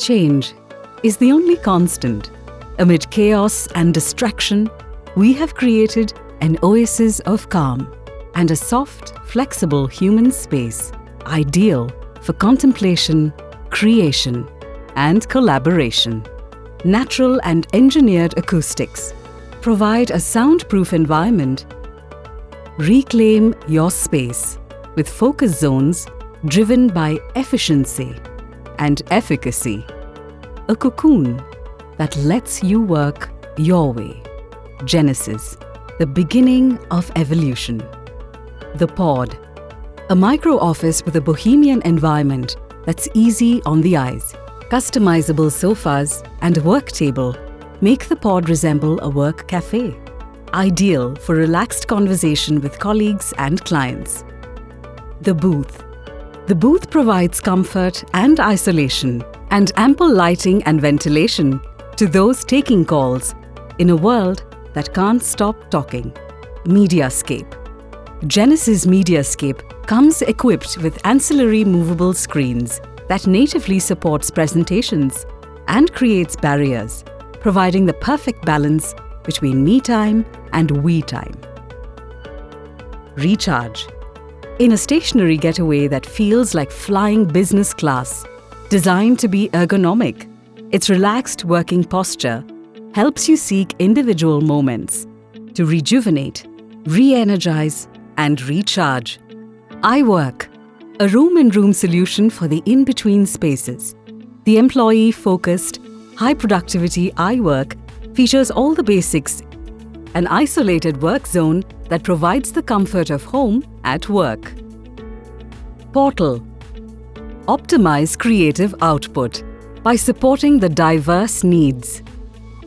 Change is the only constant. Amid chaos and distraction, we have created an oasis of calm and a soft, flexible human space, ideal for contemplation, creation, and collaboration. Natural and engineered acoustics provide a soundproof environment. Reclaim your space with focus zones driven by efficiency and efficacy. A cocoon that lets you work your way. Genesis, the beginning of evolution. The Pod, a micro office with a bohemian environment that's easy on the eyes. Customizable sofas and a work table make the Pod resemble a work cafe, ideal for relaxed conversation with colleagues and clients. The Booth. The booth provides comfort and isolation and ample lighting and ventilation to those taking calls in a world that can't stop talking. Mediascape. Genesis Mediascape comes equipped with ancillary movable screens that natively supports presentations and creates barriers, providing the perfect balance between me time and we time. Recharge. In a stationary getaway that feels like flying business class, designed to be ergonomic, its relaxed working posture helps you seek individual moments to rejuvenate, re-energize, and recharge. iWork, a room-in-room solution for the in-between spaces. The employee-focused, high-productivity iWork features all the basics: an isolated work zone that provides the comfort of home at work. Portal. Optimize creative output by supporting the diverse needs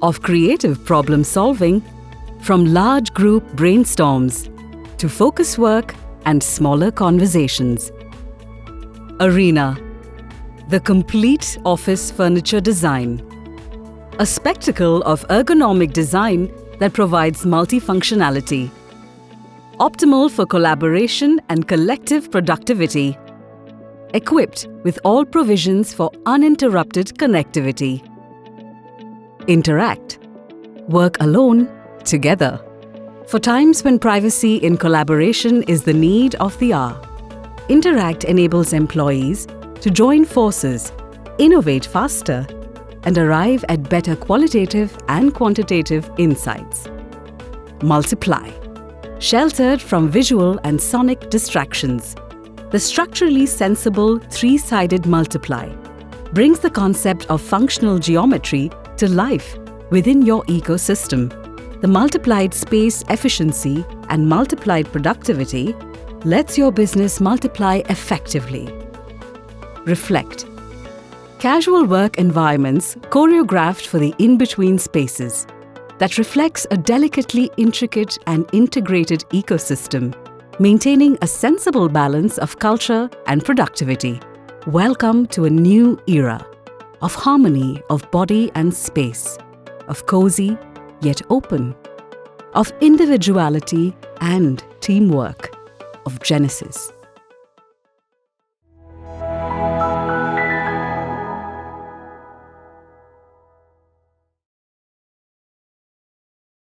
of creative problem-solving, from large group brainstorms to focus work and smaller conversations. Arena. The complete office furniture design. A spectacle of ergonomic design that provides multifunctionality. Optimal for collaboration and collective productivity. Equipped with all provisions for uninterrupted connectivity. Interact. Work alone, together. For times when privacy in collaboration is the need of the hour. Interact enables employees to join forces, innovate faster, and arrive at better qualitative and quantitative insights. Multiply. Sheltered from visual and sonic distractions, the structurally sensible three-sided multiply brings the concept of functional geometry to life within your ecosystem. The multiplied space efficiency and multiplied productivity lets your business multiply effectively. Reflect. Casual work environments choreographed for the in-between spaces that reflects a delicately intricate and integrated ecosystem, maintaining a sensible balance of culture and productivity. Welcome to a new era of harmony of body and space, of cozy yet open, of individuality and teamwork, of Genesis.